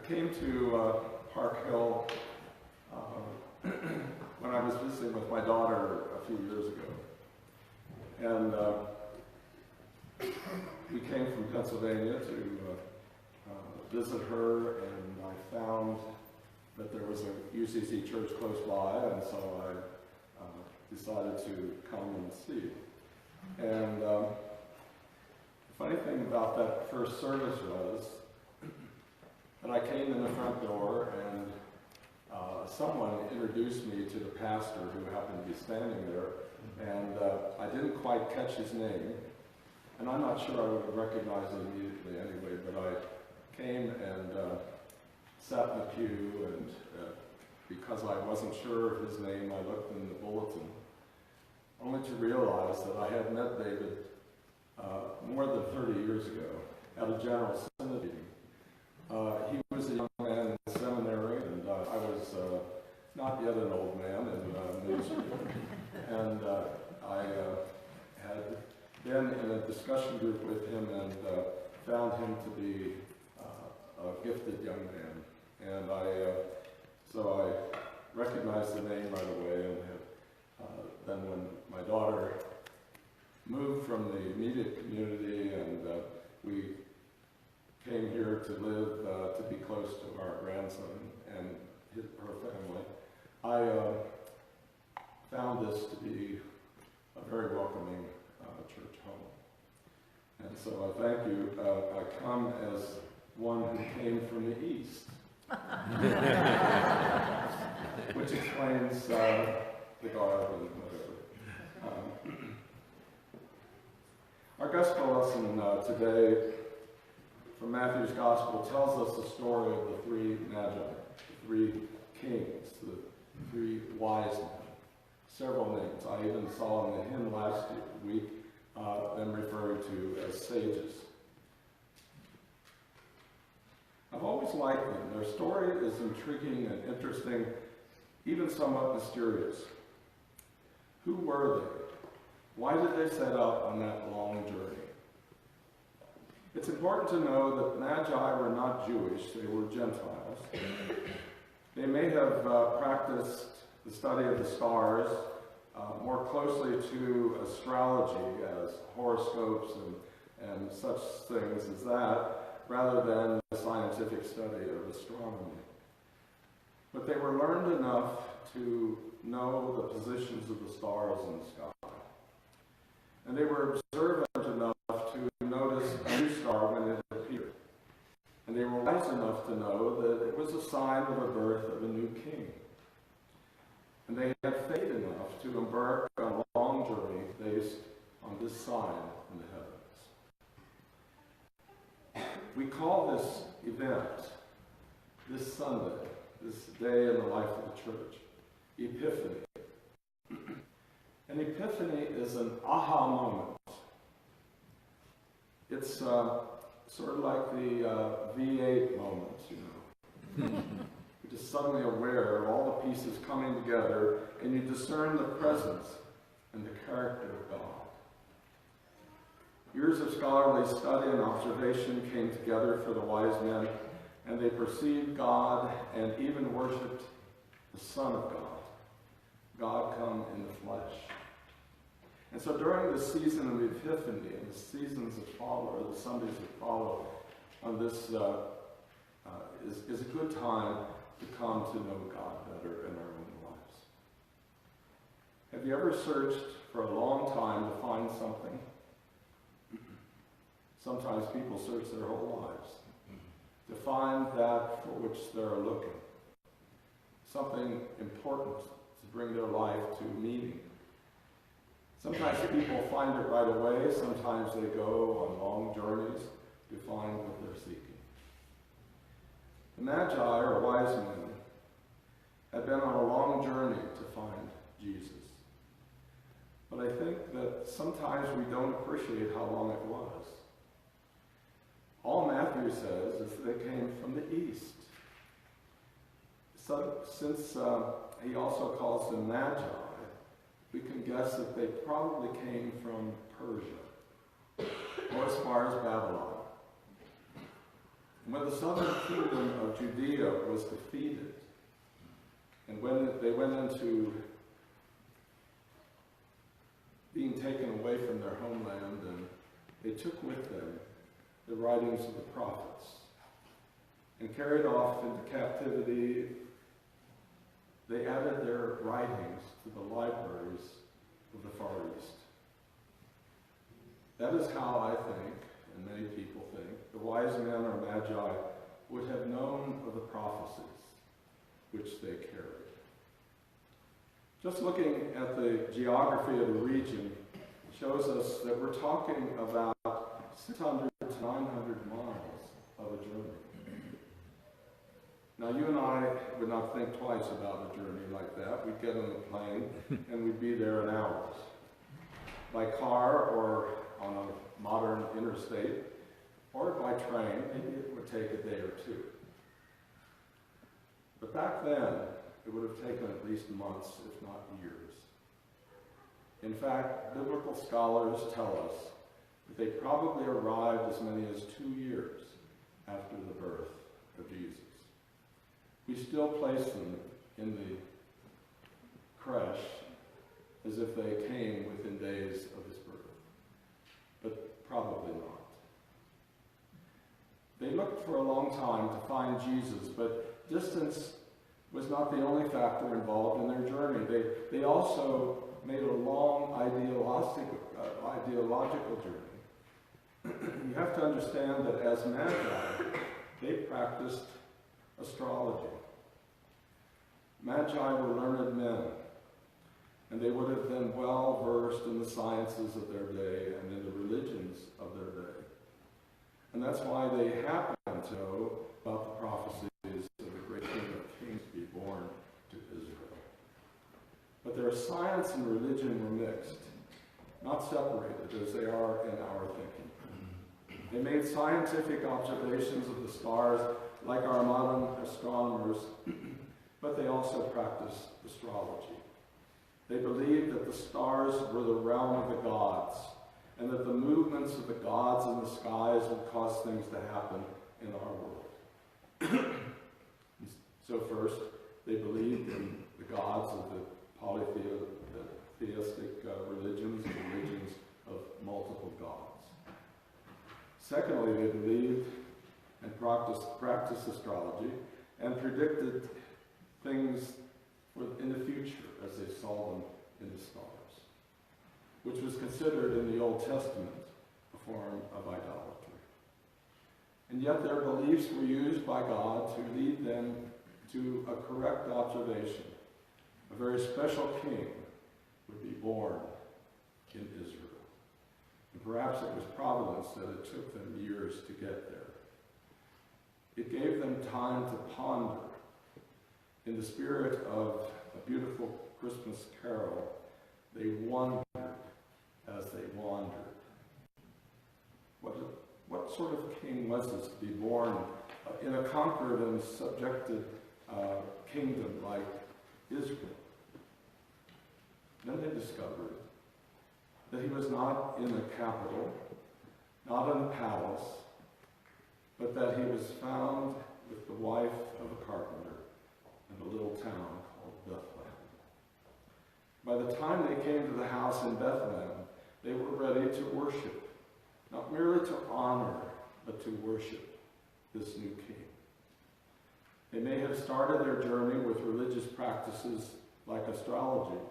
came to Park Hill when I was visiting with my daughter a few years ago. And we came from Pennsylvania to visit her, and I found that there was a UCC church close by, and so I decided to come and see. And the funny thing about that first service was that I came in the front door, and someone introduced me to the pastor who happened to be standing there, and I didn't quite catch his name, and I'm not sure I would have recognized it immediately anyway, but I came and sat in the pew, and because I wasn't sure of his name, I looked in the bulletin, only to realize that I had met David more than 30 years ago at a general synod meeting. He was a young man in the seminary, and I was not yet an old man in ministry. And I had been in a discussion group with him and found him to be a gifted young man. And so I recognized the name right away, and then when my daughter moved from the immediate community and we came here to live, to be close to our grandson and her family, I found this to be a very welcoming church home. And so I thank you. I come as one who came from the East, which explains the garb and whatever. Our gospel lesson today from Matthew's Gospel tells us the story of the three Magi, the three kings, the three wise men. Several names. I even saw in the hymn last week them referred to as sages. I've always liked them. Their story is intriguing and interesting, even somewhat mysterious. Who were they? Why did they set out on that long journey? It's important to know that Magi were not Jewish, they were Gentiles. They may have practiced the study of the stars more closely to astrology as horoscopes and such things as that, rather than the scientific study of astronomy. But they were learned enough to know the positions of the stars in the sky. And they were observant enough to notice a new star when it appeared. And they were wise enough to know that it was a sign of the birth of a new king. And they had faith enough to embark on a long journey based on this sign in the heavens. We call this event, this Sunday, this day in the life of the church, Epiphany. An epiphany is an aha moment. It's sort of like the V8 moment, you know. You're just suddenly aware of all the pieces coming together, and you discern the presence and the character of God. Years of scholarly study and observation came together for the wise men, and they perceived God and even worshipped the Son of God, God come in the flesh. And so during the season of Epiphany and the seasons that follow, or the Sundays that follow, on this is a good time to come to know God better in our own lives. Have you ever searched for a long time to find something? Sometimes people search their whole lives to find that for which they're looking. Something important to bring their life to meaning. Sometimes people find it right away. Sometimes they go on long journeys to find what they're seeking. The Magi, or wise men, had been on a long journey to find Jesus. But I think that sometimes we don't appreciate how long it was. All Matthew says is that they came from the east. So, since he also calls them Magi, we can guess that they probably came from Persia, or as far as Babylon. And when the southern kingdom of Judea was defeated, and when they went into being taken away from their homeland, and they took with them the writings of the prophets, and carried off into captivity, they added their writings to the libraries of the Far East. That is how I think, and many people think, the wise men or Magi would have known of the prophecies which they carried. Just looking at the geography of the region shows us that we're talking about 600 to 900 miles of a journey. Now, you and I would not think twice about a journey like that. We'd get on the plane and we'd be there in hours. By car or on a modern interstate, or by train, maybe it would take a day or two. But back then, it would have taken at least months, if not years. In fact, biblical scholars tell us that they probably arrived as many as 2 years after the birth of Jesus. We still place them in the creche as if they came within days of his birth, but probably not. They looked for a long time to find Jesus, but distance was not the only factor involved in their journey. They also made a long ideological journey. You have to understand that as Magi, they practiced astrology. Magi were learned men, and they would have been well versed in the sciences of their day and in the religions of their day. And that's why they happened to know about the prophecies of the great King of Kings to be born to Israel. But their science and religion were mixed, not separated as they are in our thinking. They made scientific observations of the stars like our modern astronomers, but they also practiced astrology. They believed that the stars were the realm of the gods, and that the movements of the gods in the skies would cause things to happen in our world. So first, they believed in the gods of the polytheistic religions of multiple gods. Secondly, they believed and practiced astrology and predicted things in the future as they saw them in the stars, which was considered in the Old Testament a form of idolatry. And yet their beliefs were used by God to lead them to a correct observation. A very special king would be born in Israel. And perhaps it was providence that it took them years to get there. It gave them time to ponder. In the spirit of a beautiful Christmas carol, they wondered as they wandered. What sort of king was this to be born in a conquered and subjected kingdom like Israel? Then they discovered that he was not in the capital, not in the palace, but that he was found with the wife of a carpenter in a little town called Bethlehem. By the time they came to the house in Bethlehem, they were ready to worship, not merely to honor, but to worship this new king. They may have started their journey with religious practices like astrology,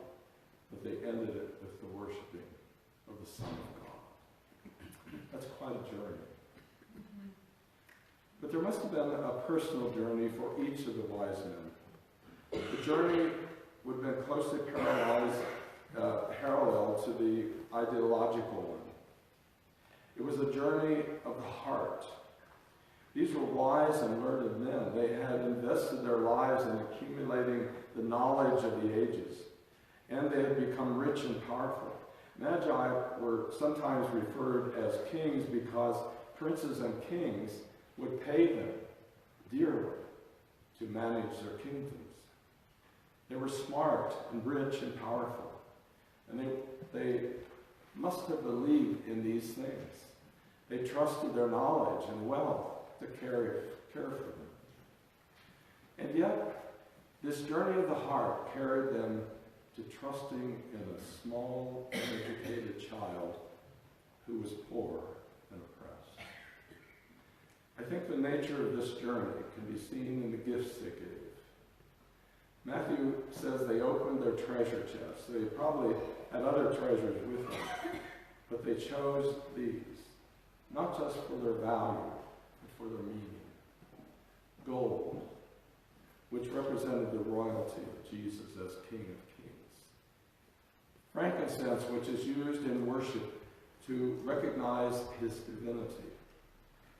but they ended it with the worshiping of the Son of God. That's quite a journey. But there must have been a personal journey for each of the wise men. The journey would have been closely parallel to the ideological one. It was a journey of the heart. These were wise and learned men. They had invested their lives in accumulating the knowledge of the ages, and they had become rich and powerful. Magi were sometimes referred as kings because princes and kings would pay them dearly to manage their kingdoms. They were smart and rich and powerful, and they must have believed in these things. They trusted their knowledge and wealth to care for them. And yet, this journey of the heart carried them to trusting in a small, uneducated child who was poor and oppressed. I think the nature of this journey can be seen in the gifts they gave. Matthew says they opened their treasure chests. They probably had other treasures with them, but they chose these, not just for their value, but for their meaning. Gold, which represented the royalty of Jesus as King of Kings. Frankincense, which is used in worship to recognize his divinity.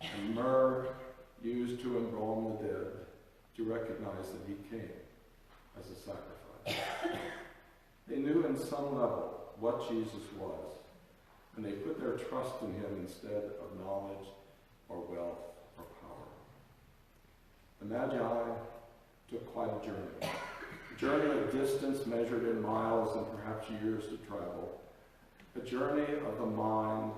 And myrrh, used to embalm the dead, to recognize that he came as a sacrifice. They knew in some level what Jesus was, and they put their trust in him instead of knowledge or wealth or power. The Magi took quite a journey of distance measured in miles and perhaps years to travel, a journey of the mind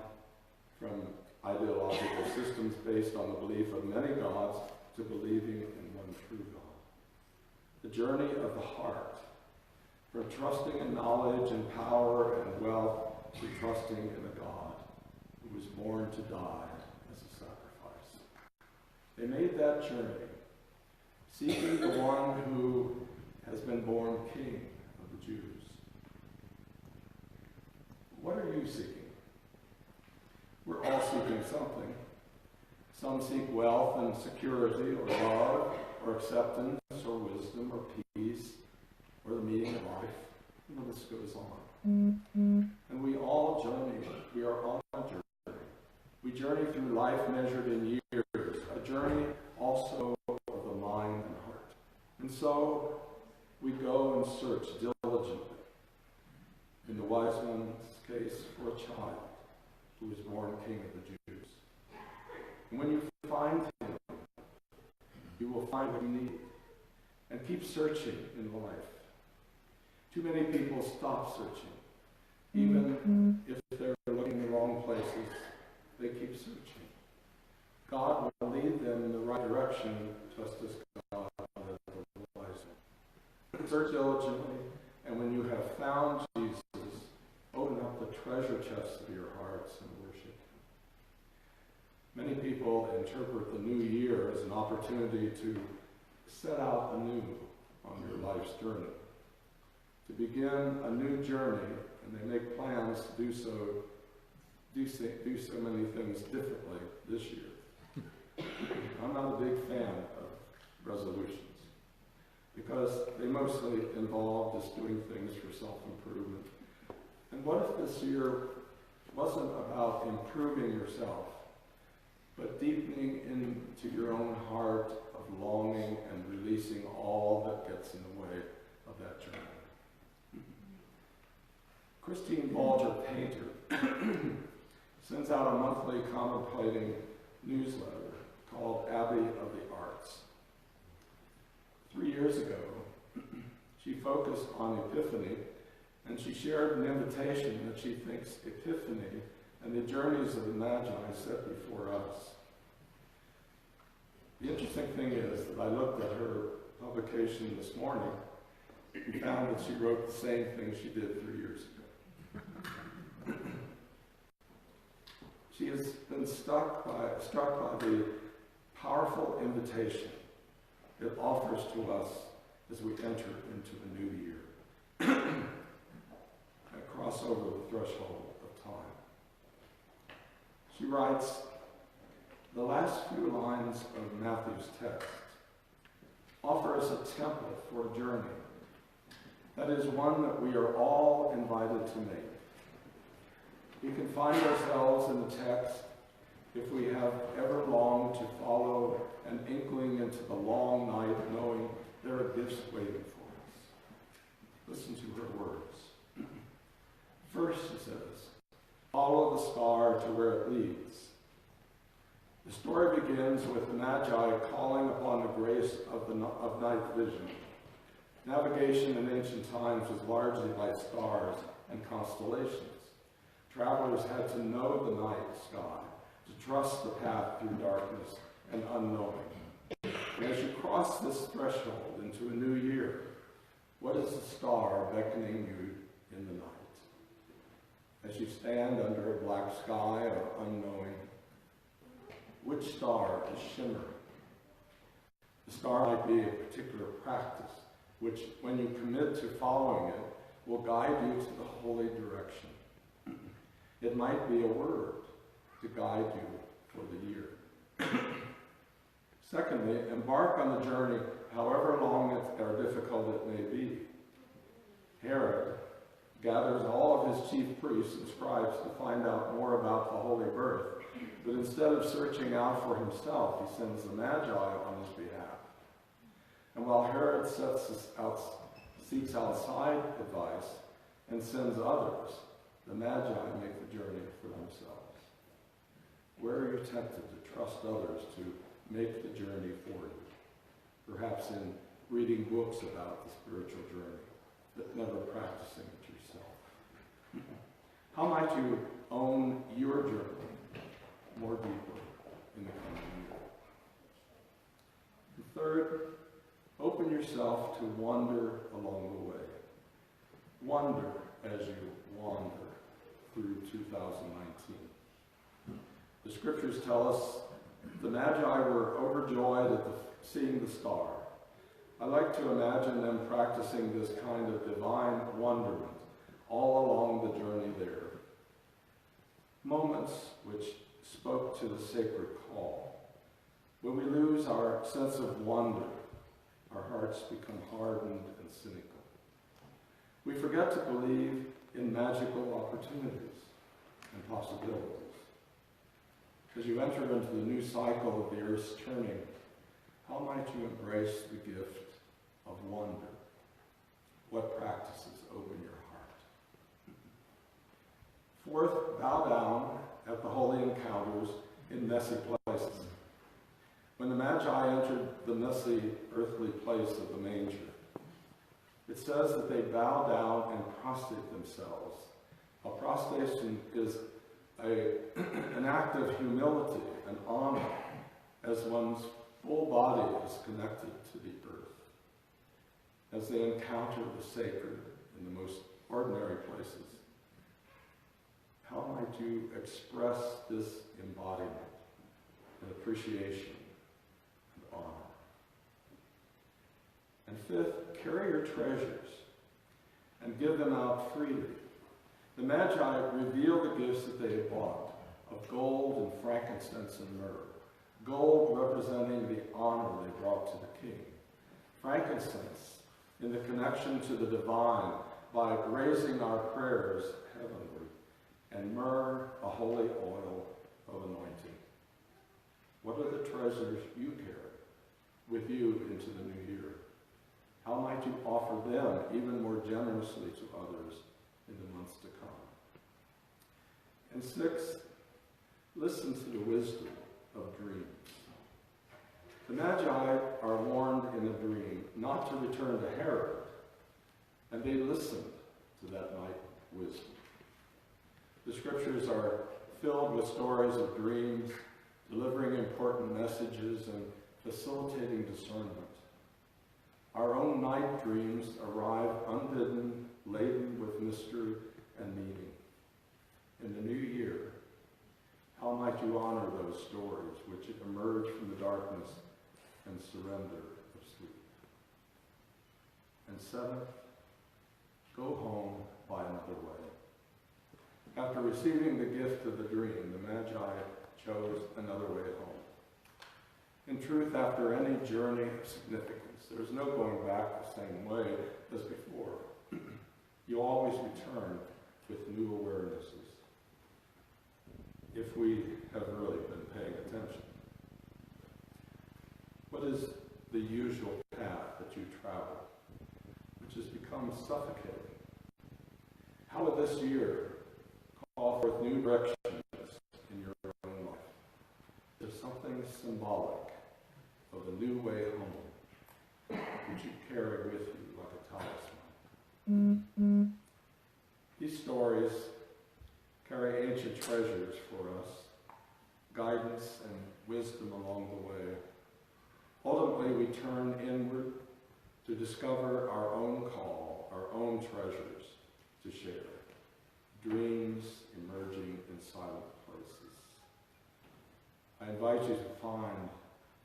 from ideological systems based on the belief of many gods to believing in one true God. The journey of the heart, from trusting in knowledge and power and wealth to trusting in a God who was born to die as a sacrifice. They made that journey, seeking the one who has been born King of the Jews. What are you seeking? We're all seeking something. Some seek wealth and security, or love, or acceptance, or wisdom, or peace, or the meaning of life. And the list goes on. And we all journey. We are on a journey. We journey through life measured in years, a journey also of the mind and heart. And so we go and search diligently. In the wise man's case, for a child who was born King of the Jews. And when you find him, you will find what you need. And keep searching in life. Too many people stop searching. Even if they're looking in the wrong places, they keep searching. God will lead them in the right direction, just as God led the wise men. Search diligently, and when you have found Jesus, open up the treasure chests of your hearts and worship him. Many people interpret the new year as an opportunity to set out anew on your life's journey, to begin a new journey, and they make plans to do so many things differently this year. I'm not a big fan of resolutions because they mostly involve just doing things for self-improvement. And what if this year wasn't about improving yourself, but deepening into your own heart of longing and releasing all that gets in the way of that journey? Christine Balger, painter, sends out a monthly contemplating newsletter called Abbey of the Arts. 3 years ago, she focused on Epiphany, and she shared an invitation that she thinks Epiphany and the journeys of the Magi set before us. The interesting thing is that I looked at her publication this morning and found that she wrote the same thing she did 3 years ago. She has been struck by the powerful invitation it offers to us as we enter into the new year. Cross over the threshold of time. She writes, the last few lines of Matthew's text offer us a template for a journey. That is one that we are all invited to make. We can find ourselves in the text if we have ever longed to follow an inkling into the long night, knowing there are gifts waiting for us. Listen to her words. First, she says, follow the star to where it leads. The story begins with the Magi calling upon the grace of night vision. Navigation in ancient times was largely by stars and constellations. Travelers had to know the night sky, to trust the path through darkness, and unknowing. And as you cross this threshold into a new year, what is the star beckoning you in the night? As you stand under a black sky or unknowing, which star is shimmering? The star might be a particular practice, which, when you commit to following it, will guide you to the holy direction. It might be a word to guide you for the year. Secondly, embark on the journey, however long or difficult it may be. Herod gathers all of his chief priests and scribes to find out more about the holy birth, but instead of searching out for himself, he sends the Magi on his behalf. And while Herod seeks outside advice and sends others, the Magi make the journey for themselves. Where are you tempted to trust others to make the journey for you? Perhaps in reading books about the spiritual journey, but never practicing it yourself. How might you own your journey more deeply in the coming year? And third, open yourself to wander along the way. Wonder as you wander through 2019. The scriptures tell us the Magi were overjoyed at seeing the star. I like to imagine them practicing this kind of divine wonderment all along the journey there. Moments which spoke to the sacred call. When we lose our sense of wonder, our hearts become hardened and cynical. We forget to believe in magical opportunities and possibilities. As you enter into the new cycle of the earth's turning, how might you embrace the gift of wonder? What practices open your heart? Fourth, bow down at the holy encounters in messy places. When the Magi entered the messy earthly place of the manger, it says that they bow down and prostrate themselves. A prostration is an act of humility and honor as one's full body is connected to the earth. As they encounter the sacred in the most ordinary places, how might you express this embodiment and appreciation and honor? And fifth, carry your treasures and give them out freely. The Magi reveal the gifts that they had bought of gold and frankincense and myrrh. Gold representing the honor they brought to the king. Frankincense in the connection to the divine by raising our prayers heavenward. And myrrh, a holy oil of anointing. What are the treasures you carry with you into the new year? How might you offer them even more generously to others in the months to come? And sixth, listen to the wisdom of dreams. The Magi are warned in a dream not to return to Herod, and they listened to that night wisdom. The scriptures are filled with stories of dreams, delivering important messages and facilitating discernment. Our own night dreams arrive unbidden, laden with mystery and meaning. In the new year, how might you honor those stories which emerge from the darkness and surrender of sleep? And seventh, go home by another way. After receiving the gift of the dream, the Magi chose another way home. In truth, after any journey of significance, there is no going back the same way as before. You always return with new awarenesses, if we have really been paying attention. What is the usual path that you travel, which has become suffocating? How would this year call forth new directions in your own life? There's something symbolic of the new way home, which you carry with you like a talisman. Mm-hmm. These stories carry ancient treasures for us, guidance and wisdom along the way. Ultimately, we turn inward to discover our own call, our own treasures to share, dreams emerging in silent places. I invite you to find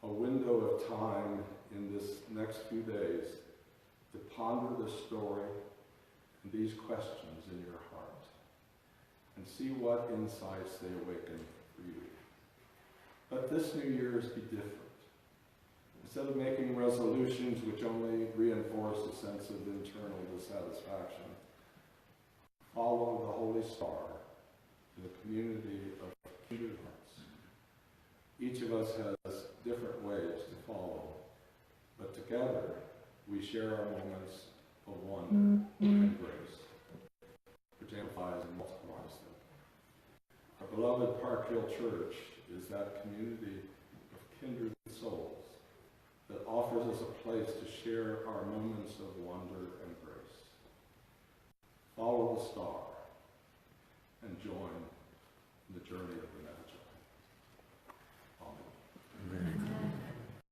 a window of time in this next few days to ponder the story and these questions in your heart and see what insights they awaken for you. Let this New Year's be different. Instead of making resolutions which only reinforce a sense of internal dissatisfaction, follow the Holy Star in the community of kindred hearts. Each of us has different ways to follow, but together we share our moments of wonder and grace, which amplifies and multiplies them. Our beloved Park Hill Church is that community of kindred souls that offers us a place to share our moments of wonder and grace. Follow the star and join the journey of